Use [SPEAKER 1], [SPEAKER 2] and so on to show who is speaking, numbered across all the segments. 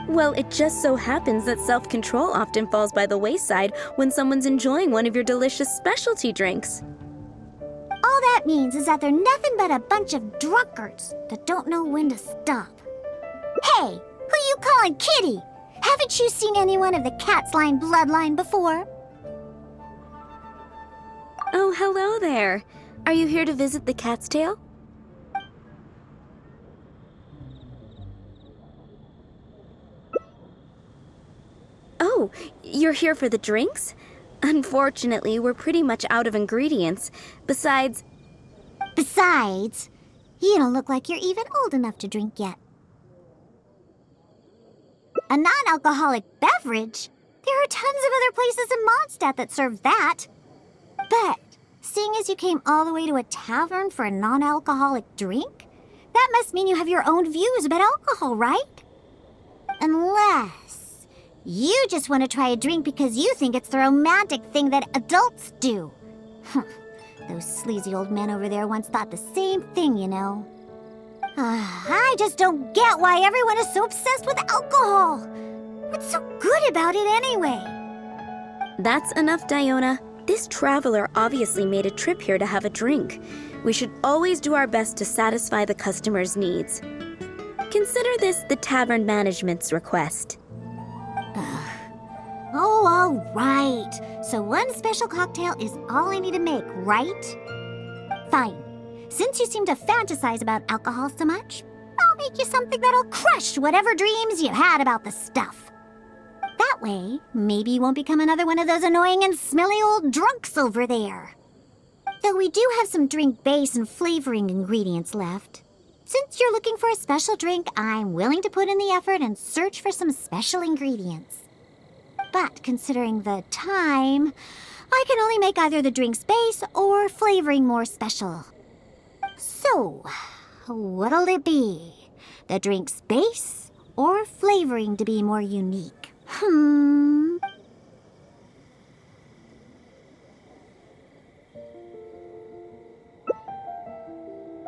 [SPEAKER 1] Well, it just so happens that self-control often falls by the wayside when someone's enjoying one of your delicious specialty drinks.
[SPEAKER 2] All that means is that they're nothing but a bunch of drunkards that don't know when to stop. Hey, who you calling Kitty? Haven't you seen anyone of the cat's line bloodline before?
[SPEAKER 1] Oh, hello there. Are you here to visit the Cat's Tail? Oh, you're here for the drinks? Unfortunately, we're pretty much out of ingredients. Besides,
[SPEAKER 2] you don't look like you're even old enough to drink yet. A non-alcoholic beverage? There are tons of other places in Mondstadt that serve that. But, seeing as you came all the way to a tavern for a non-alcoholic drink, that must mean you have your own views about alcohol, right? Unless you just want to try a drink because you think it's the romantic thing that adults do. Those sleazy old men over there once thought the same thing, you know. I just don't get why everyone is so obsessed with alcohol. What's so good about it anyway?
[SPEAKER 1] that's enough, Diona. This traveler obviously made a trip here to have a drink. We should always do our best to satisfy the customer's needs. Consider this the tavern management's request.
[SPEAKER 2] Oh, all right. So one special cocktail is all I need to make, right? Fine. Since you seem to fantasize about alcohol so much, I'll make you something that'll crush whatever dreams you had about the stuff. That way, maybe you won't become another one of those annoying and smelly old drunks over there. Though we do have some drink base and flavoring ingredients left. Since you're looking for a special drink, I'm willing to put in the effort and search for some special ingredients. But considering the time, I can only make either the drink's base or flavoring more special. So, what'll it be? The drink's base or flavoring to be more unique?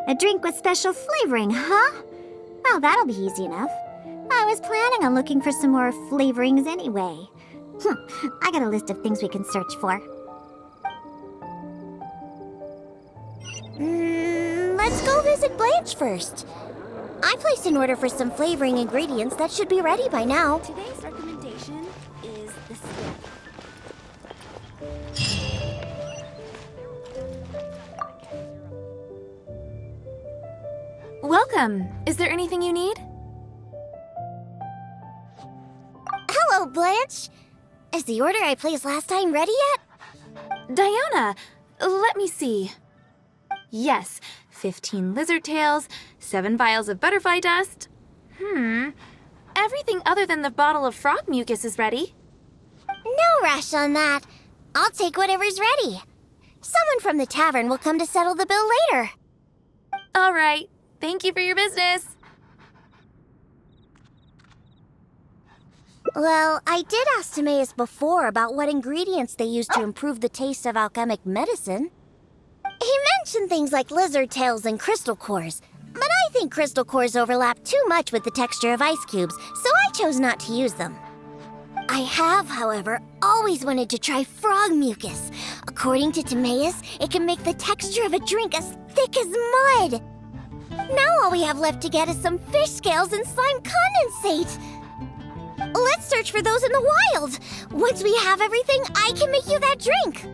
[SPEAKER 2] A drink with special flavoring, huh? Well, that'll be easy enough. I was planning on looking for some more flavorings anyway. I got a list of things we can search for. Let's go visit Blanche first. I placed an order for some flavoring ingredients that should be ready by now.
[SPEAKER 1] Today's recommendation is the stick.
[SPEAKER 3] Welcome. Is there anything you need?
[SPEAKER 2] Hello, Blanche. Is the order I placed last time ready yet?
[SPEAKER 3] Diona, let me see. Yes, 15 lizard tails, 7 vials of butterfly dust. Everything other than the bottle of frog mucus is ready.
[SPEAKER 2] No rush on that. I'll take whatever's ready. Someone from the tavern will come to settle the bill later.
[SPEAKER 3] All right. Thank you for your business.
[SPEAKER 2] Well, I did ask Timaeus before about what ingredients they use to improve the taste of alchemic medicine. He mentioned things like lizard tails and crystal cores, but I think crystal cores overlap too much with the texture of ice cubes, so I chose not to use them. I have, however, always wanted to try frog mucus. According to Timaeus, it can make the texture of a drink as thick as mud. Now all we have left to get is some fish scales and slime condensate. Let's search for those in the wild. Once we have everything, I can make you that drink.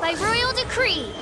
[SPEAKER 2] by royal decree.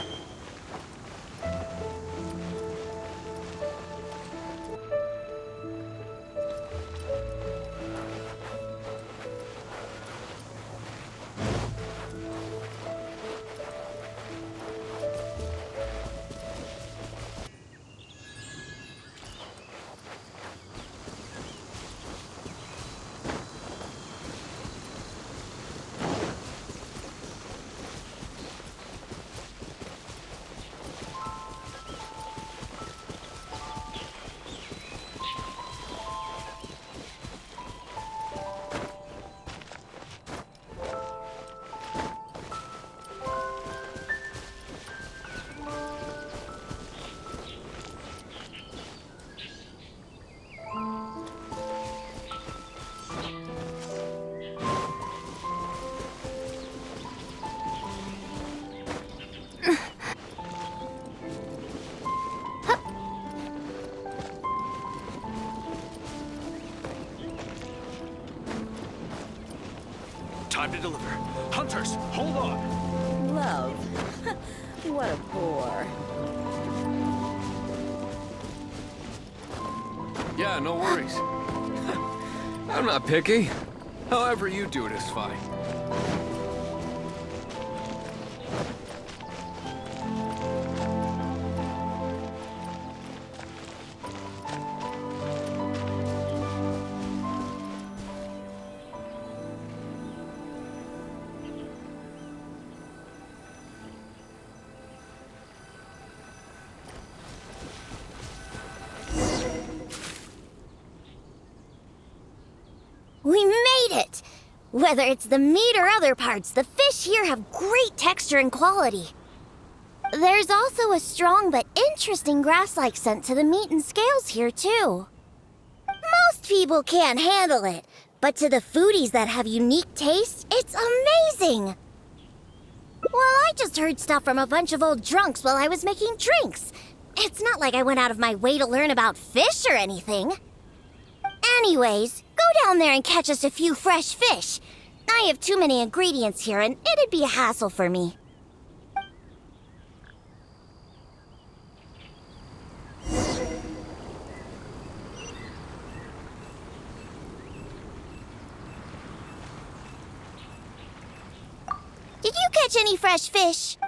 [SPEAKER 4] Time to deliver. Hunters, hold on.
[SPEAKER 5] Love. What a bore.
[SPEAKER 6] Yeah, no worries. I'm not picky. However you do it is fine.
[SPEAKER 2] We made it! Whether it's the meat or other parts, the fish here have great texture and quality. There's also a strong but interesting grass-like scent to the meat and scales here, too. Most people can't handle it, but to the foodies that have unique tastes, it's amazing! Well, I just heard stuff from a bunch of old drunks while I was making drinks. It's not like I went out of my way to learn about fish or anything. Anyways, go down there and catch us a few fresh fish. I have too many ingredients here, and it'd be a hassle for me. Did you catch any fresh fish?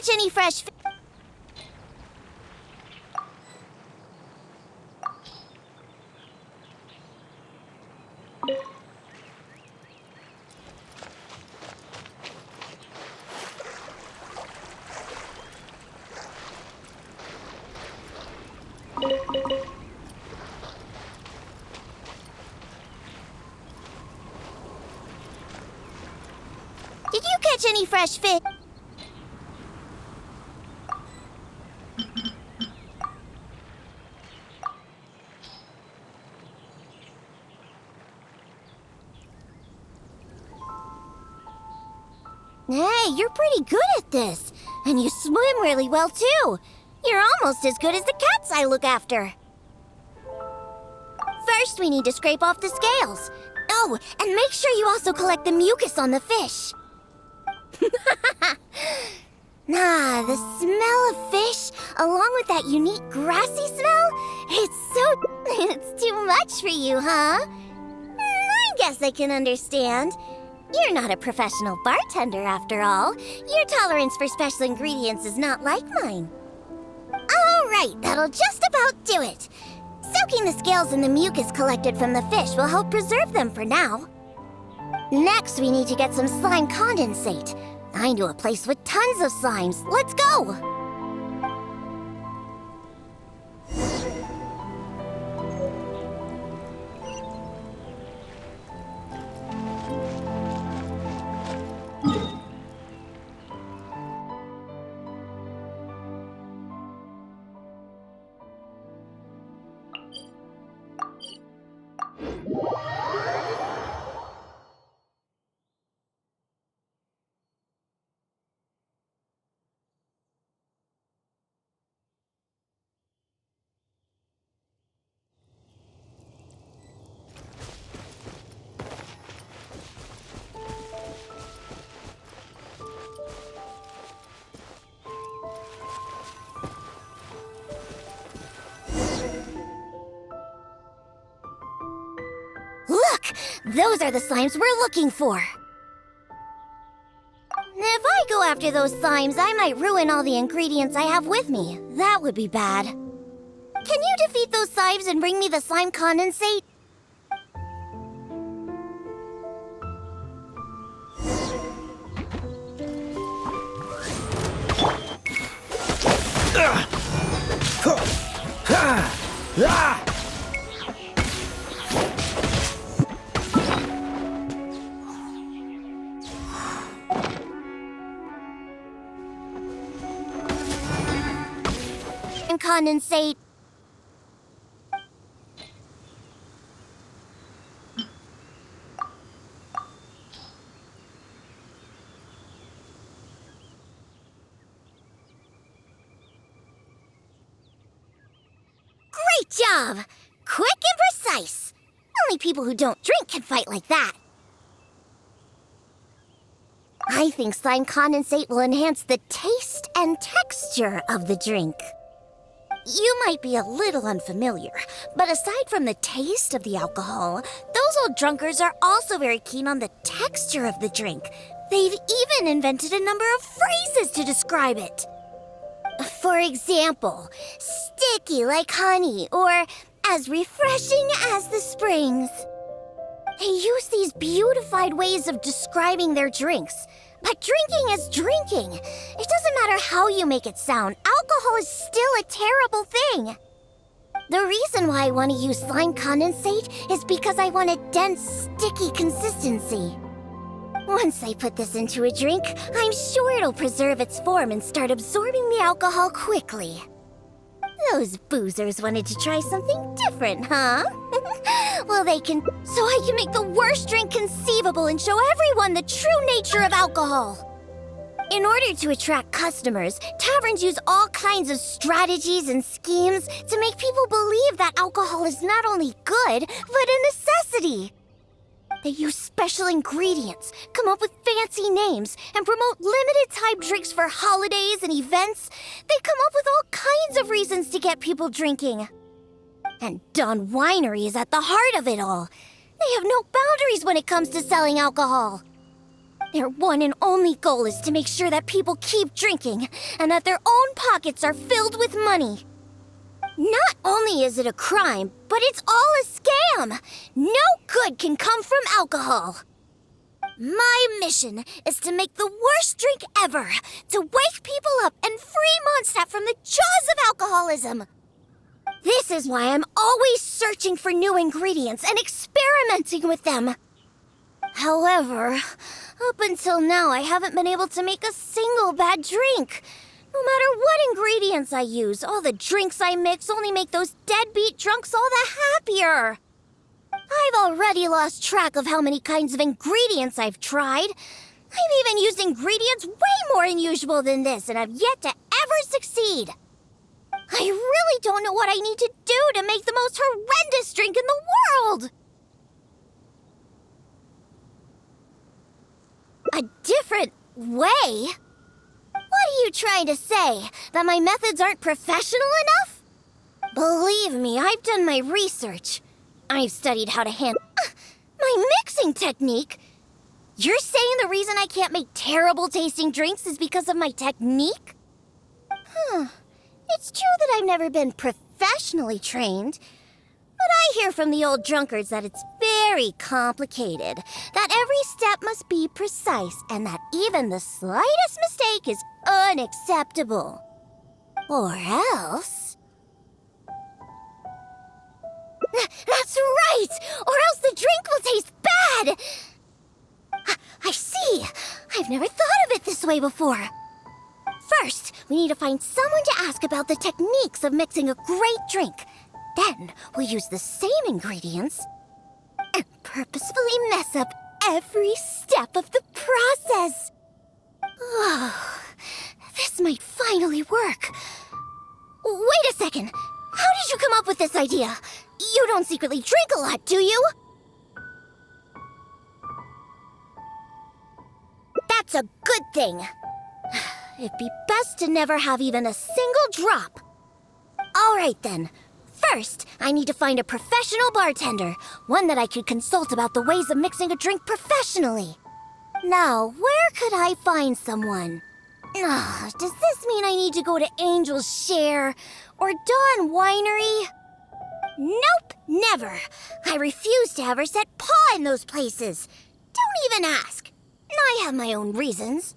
[SPEAKER 2] Catch any fresh fish? Did you catch any fresh fish? Hey, you're pretty good at this. And you swim really well, too. You're almost as good as the cats I look after. First, we need to scrape off the scales. Oh, and make sure you also collect the mucus on the fish. The smell of fish, along with that unique grassy smell, it's too much for you, huh? I guess I can understand. You're not a professional bartender, after all. Your tolerance for special ingredients is not like mine. All right, that'll just about do it. Soaking the scales in the mucus collected from the fish will help preserve them for now. Next, we need to get some slime condensate. I know a place with tons of slimes. Let's go! Look! Those are the slimes we're looking for. If I go after those slimes, I might ruin all the ingredients I have with me. That would be bad. Can you defeat those slimes and bring me the slime condensate? Condensate. Great job! Quick and precise. Only people who don't drink can fight like that. I think slime condensate will enhance the taste and texture of the drink. You might be a little unfamiliar, but aside from the taste of the alcohol, those old drunkards are also very keen on the texture of the drink. They've even invented a number of phrases to describe it. For example, sticky like honey, or as refreshing as the springs. They use these beautified ways of describing their drinks. But drinking is drinking. It doesn't matter how you make it sound. Alcohol is still a terrible thing. The reason why I want to use slime condensate is because I want a dense, sticky consistency. Once I put this into a drink, I'm sure it'll preserve its form and start absorbing the alcohol quickly. Those boozers wanted to try something different, huh? Well, so I can make the worst drink conceivable and show everyone the true nature of alcohol. In order to attract customers, taverns use all kinds of strategies and schemes to make people believe that alcohol is not only good, but a necessity. They use special ingredients, come up with fancy names, and promote limited-time drinks for holidays and events. They come up with all kinds of reasons to get people drinking. And Dawn Winery is at the heart of it all. They have no boundaries when it comes to selling alcohol. Their one and only goal is to make sure that people keep drinking and that their own pockets are filled with money. Not only is it a crime, but it's all a scam. No good can come from alcohol. My mission is to make the worst drink ever, to wake people up and free Mondstadt from the jaws of alcoholism. This is why I'm always searching for new ingredients and experimenting with them. However, up until now, I haven't been able to make a single bad drink. No matter what ingredients I use, all the drinks I mix only make those deadbeat drunks all the happier. I've already lost track of how many kinds of ingredients I've tried. I've even used ingredients way more unusual than this and have yet to ever succeed. I really don't know what I need to do to make the most horrendous drink in the world. A different way? What are you trying to say? That my methods aren't professional enough? Believe me, I've done my research. I've studied how to handle my mixing technique. You're saying the reason I can't make terrible tasting drinks is because of my technique? It's true that I've never been professionally trained, but I hear from the old drunkards that it's very complicated, that every step must be precise, and that even the slightest mistake is unacceptable. Or else... That's right! Or else the drink will taste bad! I see! I've never thought of it this way before. First, we need to find someone to ask about the techniques of mixing a great drink. Then, we'll use the same ingredients and purposefully mess up every step of the process. Oh, this might finally work. Wait a second. How did you come up with this idea? You don't secretly drink a lot, do you? That's a good thing. It'd be best to never have even a single drop. All right, then. First, I need to find a professional bartender, one that I could consult about the ways of mixing a drink professionally. Now, where could I find someone? Does this mean I need to go to Angel's Share or Dawn Winery? Nope, never. I refuse to ever set paw in those places. Don't even ask. I have my own reasons.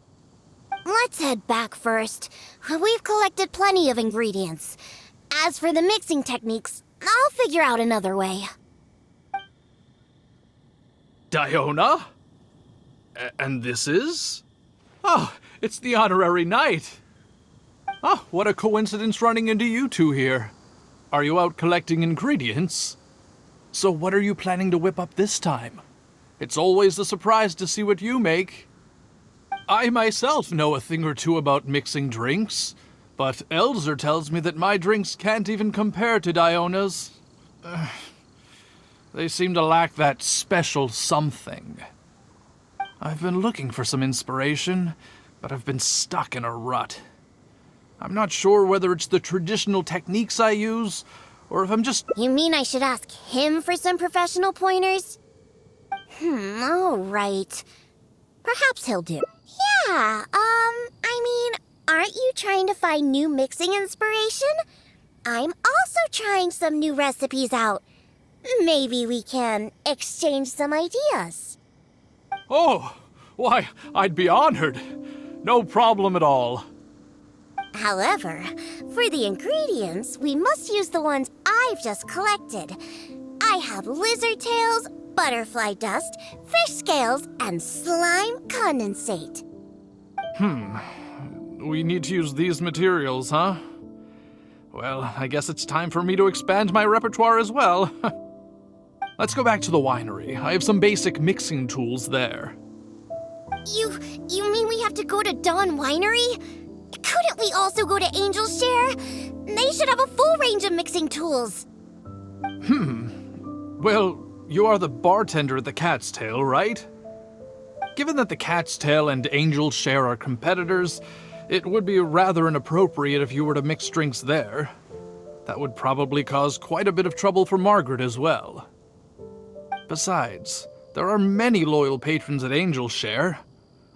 [SPEAKER 2] Let's head back first. We've collected plenty of ingredients. As for the mixing techniques, I'll figure out another way.
[SPEAKER 4] Diona? And this is? Oh, it's the honorary knight. Oh, what a coincidence running into you two here. Are you out collecting ingredients? So what are you planning to whip up this time? It's always a surprise to see what you make. I myself know a thing or two about mixing drinks, but Elzer tells me that my drinks can't even compare to Diona's. They seem to lack that special something. I've been looking for some inspiration, but I've been stuck in a rut. I'm not sure whether it's the traditional techniques I use, or if I'm just...
[SPEAKER 2] You mean I should ask him for some professional pointers? All right. Perhaps he'll do. Yeah, aren't you trying to find new mixing inspiration? I'm also trying some new recipes out. Maybe we can exchange some ideas.
[SPEAKER 4] Oh, why, I'd be honored. No problem at all.
[SPEAKER 2] However, for the ingredients, we must use the ones I've just collected. I have lizard tails, butterfly dust, fish scales, and slime condensate.
[SPEAKER 4] We need to use these materials, huh? Well, I guess it's time for me to expand my repertoire as well. Let's go back to the winery. I have some basic mixing tools there.
[SPEAKER 2] You mean we have to go to Dawn Winery? Couldn't we also go to Angel's Share? They should have a full range of mixing tools.
[SPEAKER 4] Well, you are the bartender at the Cat's Tail, right? Given that the Cat's Tail and Angel's Share are competitors, it would be rather inappropriate if you were to mix drinks there. That would probably cause quite a bit of trouble for Margaret as well. Besides, there are many loyal patrons at Angel's Share.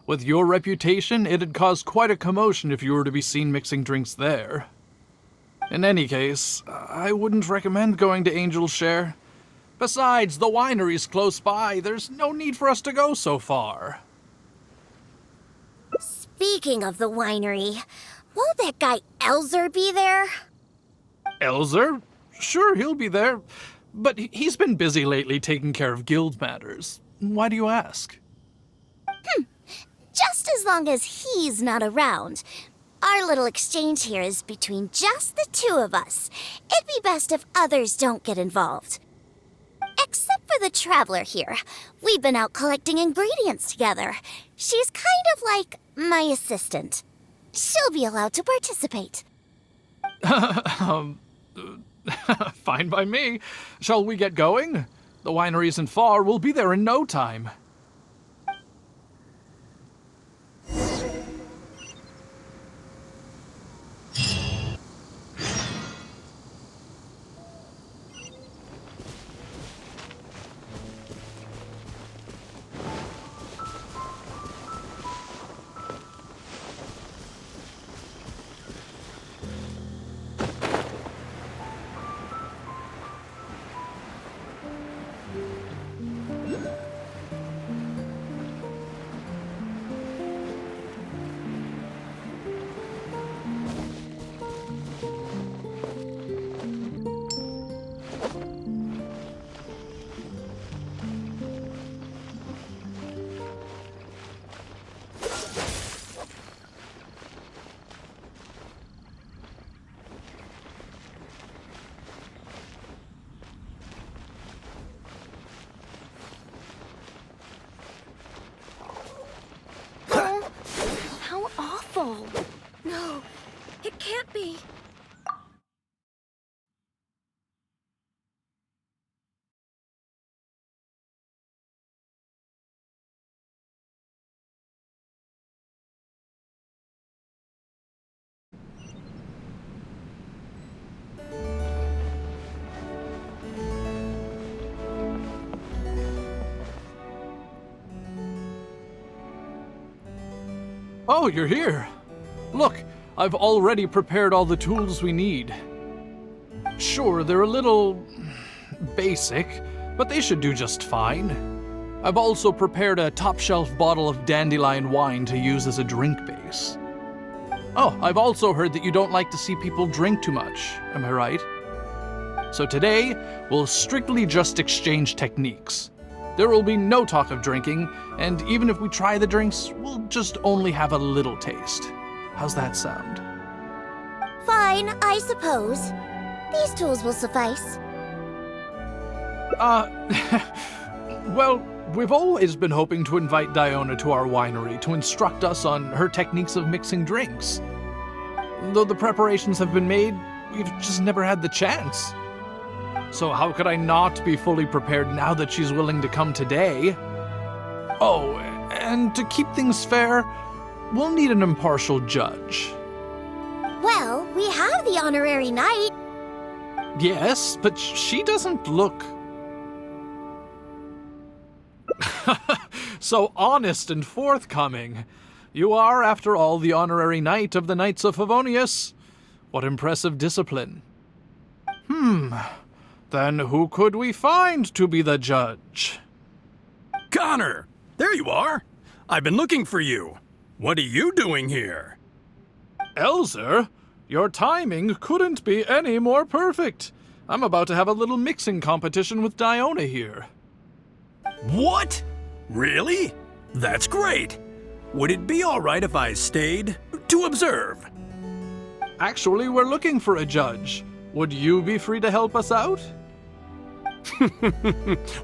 [SPEAKER 4] With your reputation, it'd cause quite a commotion if you were to be seen mixing drinks there. In any case, I wouldn't recommend going to Angel's Share. Besides, the winery's close by. There's no need for us to go so far.
[SPEAKER 2] Speaking of the winery, won't that guy Elzer be there?
[SPEAKER 4] Elzer? Sure, he'll be there, but he's been busy lately taking care of guild matters. Why do you ask?
[SPEAKER 2] Just as long as he's not around. Our little exchange here is between just the two of us. It'd be best if others don't get involved. Except for the traveler here. We've been out collecting ingredients together. She's kind of like my assistant. She'll be allowed to participate.
[SPEAKER 4] Fine by me. Shall we get going? The winery isn't far. We'll be there in no time.
[SPEAKER 5] How awful. No, it can't be.
[SPEAKER 4] Oh, you're here. Look, I've already prepared all the tools we need. Sure, they're a little basic, but they should do just fine. I've also prepared a top-shelf bottle of dandelion wine to use as a drink base. Oh, I've also heard that you don't like to see people drink too much, am I right? So today, we'll strictly just exchange techniques. There will be no talk of drinking, and even if we try the drinks, we'll just only have a little taste. How's that sound?
[SPEAKER 2] Fine, I suppose. These tools will suffice.
[SPEAKER 4] Well, we've always been hoping to invite Diona to our winery to instruct us on her techniques of mixing drinks. Though the preparations have been made, we've just never had the chance. So how could I not be fully prepared now that she's willing to come today? Oh, and to keep things fair, we'll need an impartial judge.
[SPEAKER 2] Well, we have the honorary knight.
[SPEAKER 4] Yes, but she doesn't look so honest and forthcoming. You are, after all, the honorary knight of the Knights of Favonius. What impressive discipline. Then who could we find to be the judge?
[SPEAKER 7] Connor! There you are! I've been looking for you. What are you doing here?
[SPEAKER 4] Elzer, your timing couldn't be any more perfect. I'm about to have a little mixing competition with Diona here.
[SPEAKER 7] What? Really? That's great. Would it be all right if I stayed to observe?
[SPEAKER 4] Actually, we're looking for a judge. Would you be free to help us out?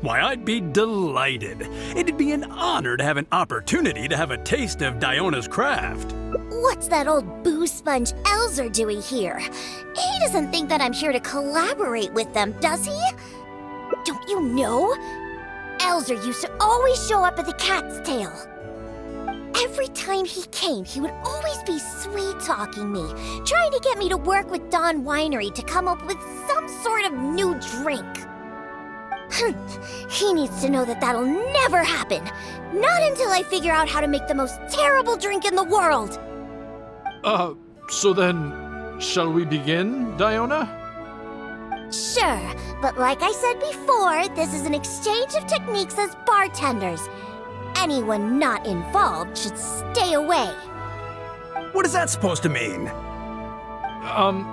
[SPEAKER 7] Why, I'd be delighted. It'd be an honor to have an opportunity to have a taste of Diona's craft.
[SPEAKER 2] What's that old boo sponge Elzer doing here? He doesn't think that I'm here to collaborate with them, does he? Don't you know? Elzer used to always show up at the Cat's Tail. Every time he came, he would always be sweet-talking me, trying to get me to work with Dawn Winery to come up with some sort of new drink. He needs to know that that'll never happen. Not until I figure out how to make the most terrible drink in the world.
[SPEAKER 4] So then, shall we begin, Diona?
[SPEAKER 2] Sure, but like I said before, this is an exchange of techniques as bartenders. Anyone not involved should stay away.
[SPEAKER 7] What is that supposed to mean?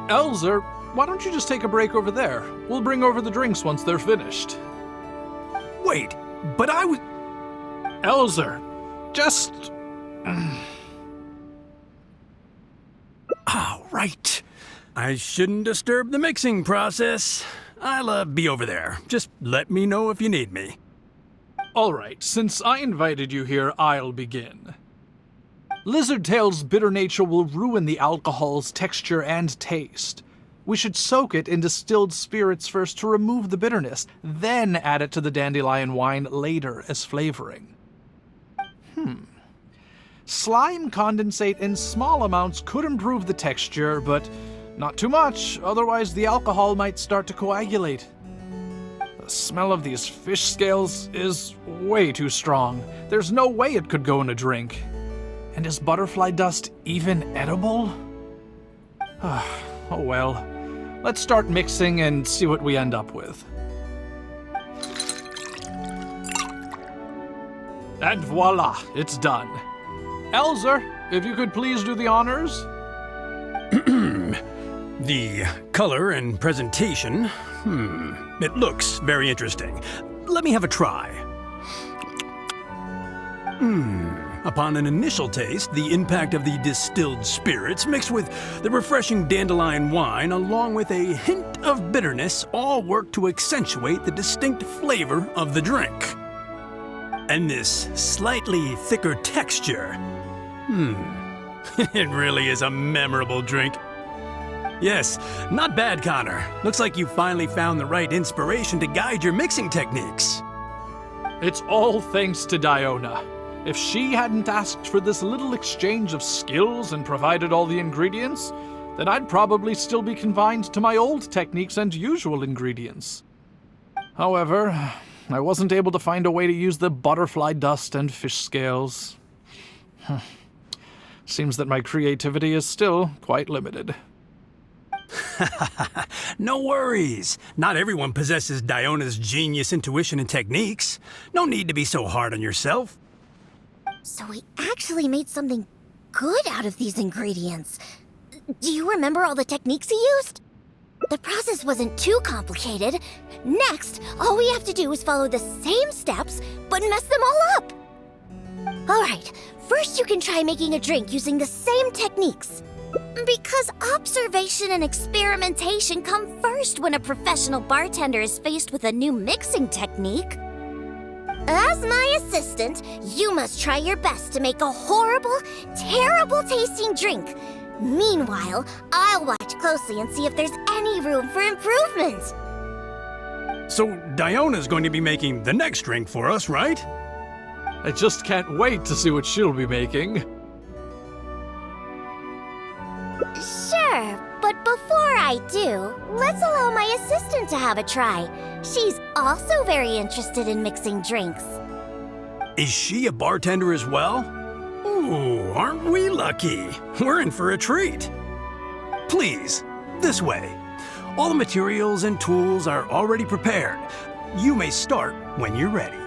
[SPEAKER 4] Elzer, why don't you just take a break over there? We'll bring over the drinks once they're finished.
[SPEAKER 7] Wait, but I was...
[SPEAKER 4] Elzer, just...
[SPEAKER 7] Oh, right. I shouldn't disturb the mixing process. I'll be over there. Just let me know if you need me.
[SPEAKER 4] All right, since I invited you here, I'll begin. Lizardtail's bitter nature will ruin the alcohol's texture and taste. We should soak it in distilled spirits first to remove the bitterness, then add it to the dandelion wine later as flavoring. Slime condensate in small amounts could improve the texture, but not too much, otherwise the alcohol might start to coagulate. The smell of these fish scales is way too strong. There's no way it could go in a drink. And is butterfly dust even edible? Oh well. Let's start mixing and see what we end up with. And voila, it's done. Elzer, if you could please do the honors.
[SPEAKER 7] The color and presentation, it looks very interesting. Let me have a try. Upon an initial taste, the impact of the distilled spirits mixed with the refreshing dandelion wine along with a hint of bitterness all work to accentuate the distinct flavor of the drink. And this slightly thicker texture, it really is a memorable drink. Yes, not bad, Connor. Looks like you finally found the right inspiration to guide your mixing techniques.
[SPEAKER 4] It's all thanks to Diona. If she hadn't asked for this little exchange of skills and provided all the ingredients, then I'd probably still be confined to my old techniques and usual ingredients. However, I wasn't able to find a way to use the butterfly dust and fish scales. Seems that my creativity is still quite limited.
[SPEAKER 7] No worries. Not everyone possesses Diona's genius intuition and techniques. No need to be so hard on yourself.
[SPEAKER 2] So we actually made something good out of these ingredients. Do you remember all the techniques he used? The process wasn't too complicated. Next, all we have to do is follow the same steps, but mess them all up. All right, first you can try making a drink using the same techniques. Because observation and experimentation come first when a professional bartender is faced with a new mixing technique. As my assistant, you must try your best to make a horrible, terrible tasting drink. Meanwhile, I'll watch closely and see if there's any room for improvement.
[SPEAKER 7] So Diona's going to be making the next drink for us, right?
[SPEAKER 4] I just can't wait to see what she'll be making.
[SPEAKER 2] Sure, but before I do, let's allow my assistant to have a try. She's also very interested in mixing drinks.
[SPEAKER 7] Is she a bartender as well? Ooh, aren't we lucky? We're in for a treat. Please, this way. All the materials and tools are already prepared. You may start when you're ready.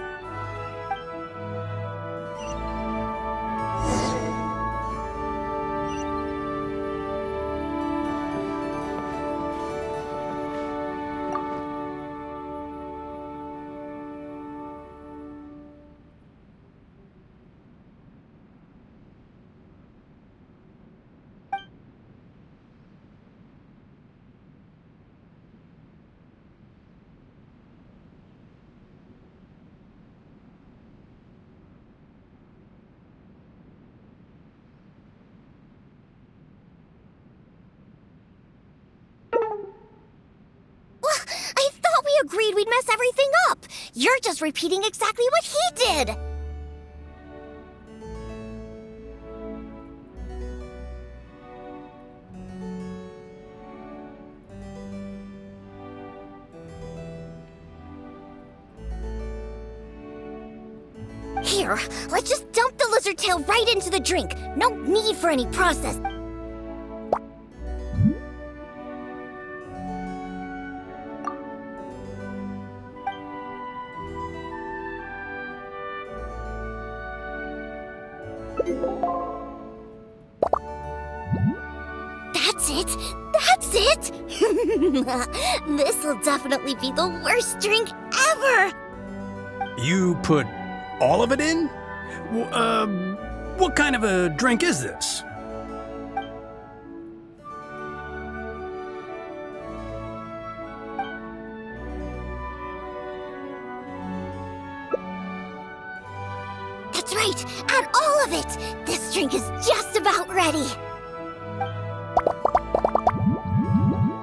[SPEAKER 2] Agreed we'd mess everything up. You're just repeating exactly what he did. Here, let's just dump the lizard tail right into the drink. No need for any process. That's That's it! That's it! This'll definitely be the worst drink ever!
[SPEAKER 7] You put all of it in? What kind of a drink is this?
[SPEAKER 2] That's right! Add all of it! This drink is just about ready!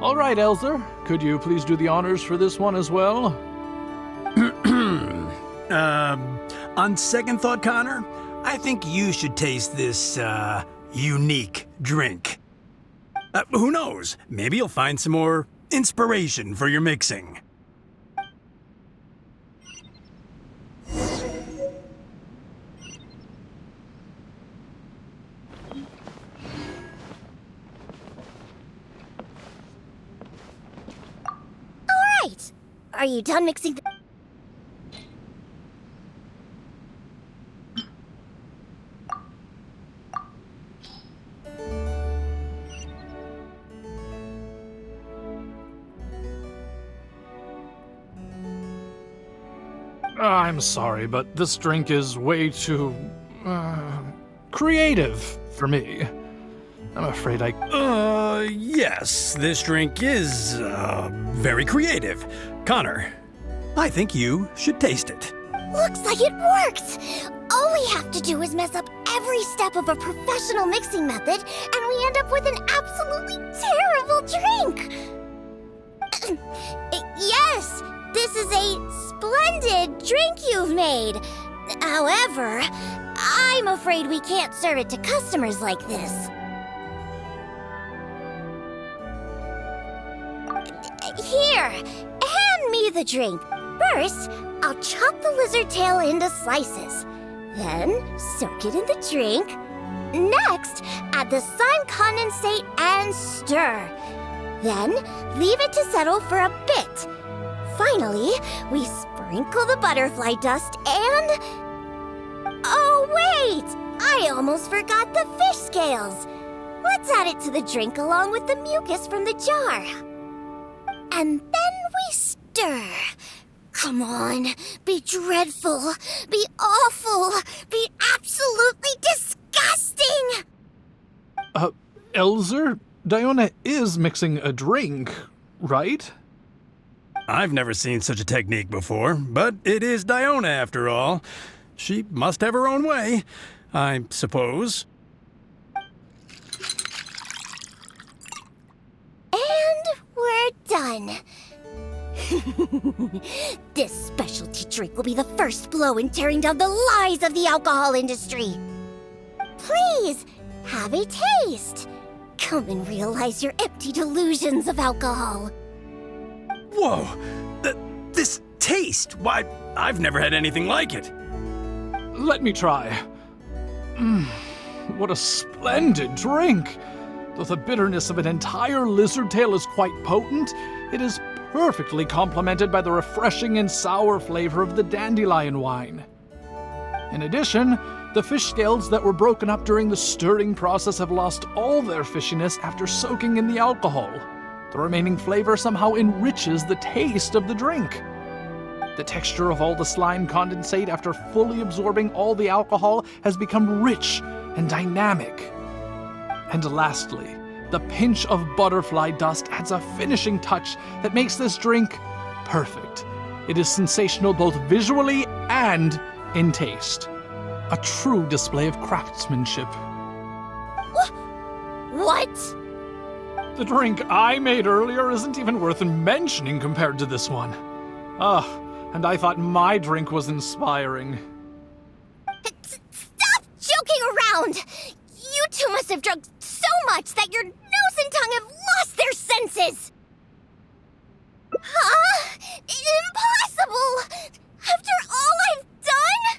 [SPEAKER 4] All right, Elzer. Could you please do the honors for this one as well?
[SPEAKER 7] On second thought, Connor, I think you should taste this, unique drink. Who knows? Maybe you'll find some more inspiration for your mixing.
[SPEAKER 2] Alright! Are you done mixing the...
[SPEAKER 4] I'm sorry, but this drink is way too, creative for me. I'm afraid
[SPEAKER 7] Yes, this drink is, very creative. Connor, I think you should taste it.
[SPEAKER 2] Looks like it worked! All we have to do is mess up every step of a professional mixing method, and we end up with an absolutely terrible drink! Yes, this is a splendid drink you've made. However, I'm afraid we can't serve it to customers like this. Here, hand me the drink. First, I'll chop the lizard tail into slices. Then, soak it in the drink. Next, add the slime condensate and stir. Then, leave it to settle for a bit. Finally, we sprinkle the butterfly dust and... Oh, wait! I almost forgot the fish scales. Let's add it to the drink along with the mucus from the jar. And then we stir. Come on, be dreadful, be awful, be absolutely disgusting!
[SPEAKER 4] Elzer, Diona is mixing a drink, right?
[SPEAKER 7] I've never seen such a technique before, but it is Diona after all. She must have her own way, I suppose.
[SPEAKER 2] And we're done. This specialty drink will be the first blow in tearing down the lies of the alcohol industry. Please, have a taste. Come and realize your empty delusions of alcohol.
[SPEAKER 7] Whoa! This taste! Why, I've never had anything like it.
[SPEAKER 4] Let me try. What a splendid drink! Though the bitterness of an entire lizard tail is quite potent, it is perfectly complemented by the refreshing and sour flavor of the dandelion wine. In addition, the fish scales that were broken up during the stirring process have lost all their fishiness after soaking in the alcohol. The remaining flavor somehow enriches the taste of the drink. The texture of all the slime condensate after fully absorbing all the alcohol has become rich and dynamic. And lastly, the pinch of butterfly dust adds a finishing touch that makes this drink perfect. It is sensational both visually and in taste. A true display of craftsmanship.
[SPEAKER 2] What?
[SPEAKER 4] The drink I made earlier isn't even worth mentioning compared to this one. And I thought my drink was inspiring.
[SPEAKER 2] Stop joking around! You two must have drunk so much that your nose and tongue have lost their senses! Huh? Impossible! After all I've done?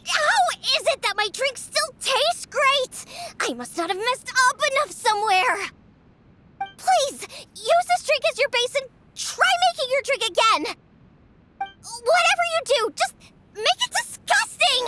[SPEAKER 2] How is it that my drink still tastes great? I must not have messed up enough somewhere. Please, use this drink as your base and try making your drink again. Whatever you do, just make it disgusting!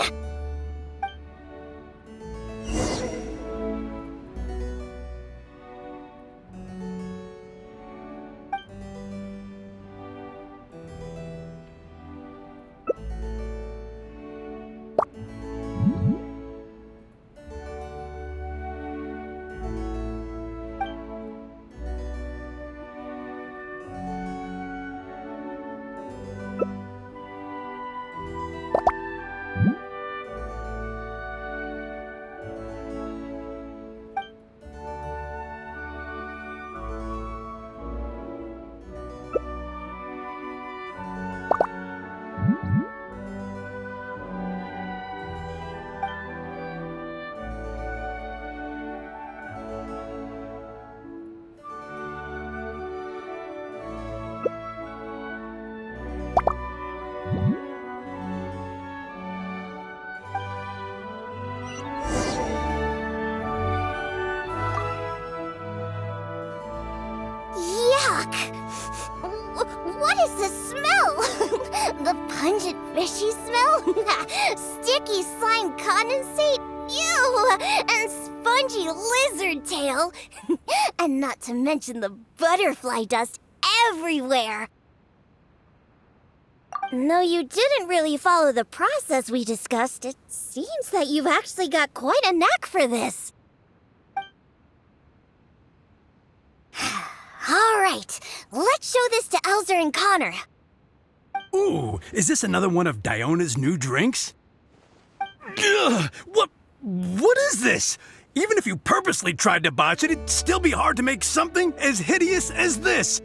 [SPEAKER 2] Yuck! What is this smell? The pungent fishy smell? Sticky slime condensate? Ew! And spongy lizard tail? And not to mention the butterfly dust everywhere. No, you didn't really follow the process we discussed. It seems that you've actually got quite a knack for this. All right, let's show this to Elzer and Connor.
[SPEAKER 7] Ooh, is this another one of Diona's new drinks? Ugh, what is this? Even if you purposely tried to botch it, it'd still be hard to make something as hideous as this.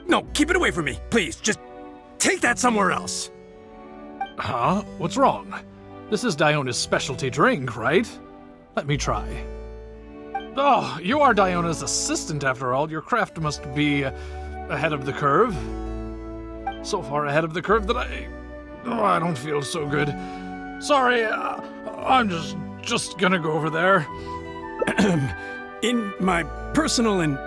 [SPEAKER 7] No, keep it away from me, please. Just take that somewhere else.
[SPEAKER 4] Huh? What's wrong? This is Diona's specialty drink, right? Let me try. Oh, you are Diona's assistant after all. Your craft must be ahead of the curve. So far ahead of the curve that I don't feel so good. Sorry, I'm just gonna go over there.
[SPEAKER 7] In my personal and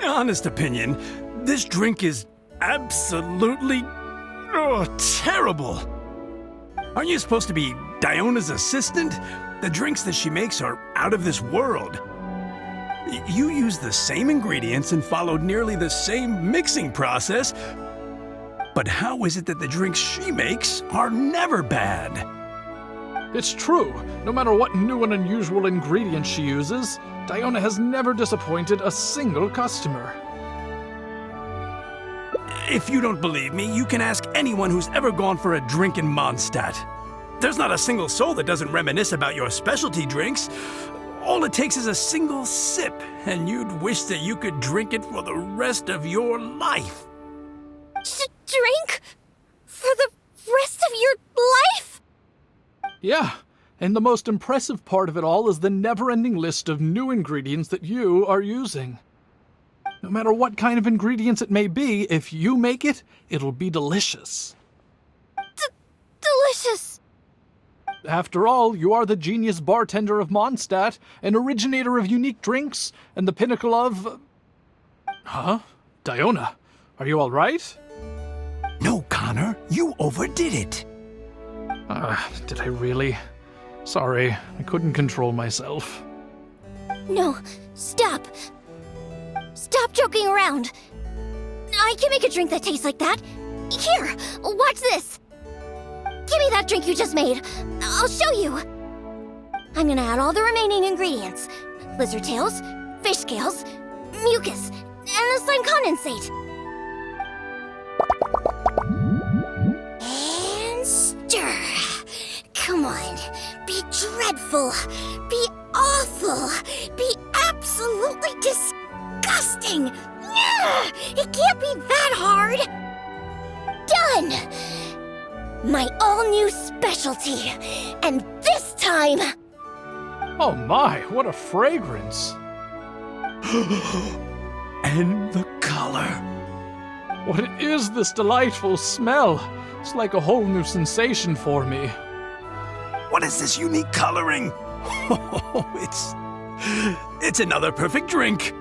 [SPEAKER 7] honest opinion, this drink is absolutely terrible. Aren't you supposed to be Diona's assistant? The drinks that she makes are out of this world. You use the same ingredients and followed nearly the same mixing process, but how is it that the drinks she makes are never bad?
[SPEAKER 4] It's true. No matter what new and unusual ingredients she uses, Diona has never disappointed a single customer.
[SPEAKER 7] If you don't believe me, you can ask anyone who's ever gone for a drink in Mondstadt. There's not a single soul that doesn't reminisce about your specialty drinks. All it takes is a single sip, and you'd wish that you could drink it for the rest of your life.
[SPEAKER 2] Drink? For the rest of your life?
[SPEAKER 4] Yeah, and the most impressive part of it all is the never-ending list of new ingredients that you are using. No matter what kind of ingredients it may be, if you make it, it'll be delicious.
[SPEAKER 2] Delicious!
[SPEAKER 4] After all, you are the genius bartender of Mondstadt, an originator of unique drinks, and the pinnacle of... Huh? Diona, are you all right?
[SPEAKER 7] No, Connor, you overdid it.
[SPEAKER 4] Did I really? Sorry, I couldn't control myself.
[SPEAKER 2] No, stop. Stop joking around. I can make a drink that tastes like that. Here, watch this. Give me that drink you just made. I'll show you. I'm gonna add all the remaining ingredients. Lizard tails, fish scales, mucus, and the slime condensate. And stir. Come on. Be dreadful. Be awful. Be absolutely disgusting. It can't be that hard. Done. My all-new specialty. And this time...
[SPEAKER 4] Oh my, what a fragrance!
[SPEAKER 7] And the color.
[SPEAKER 4] What is this delightful smell? It's like a whole new sensation for me.
[SPEAKER 7] What is this unique coloring? It's another perfect drink.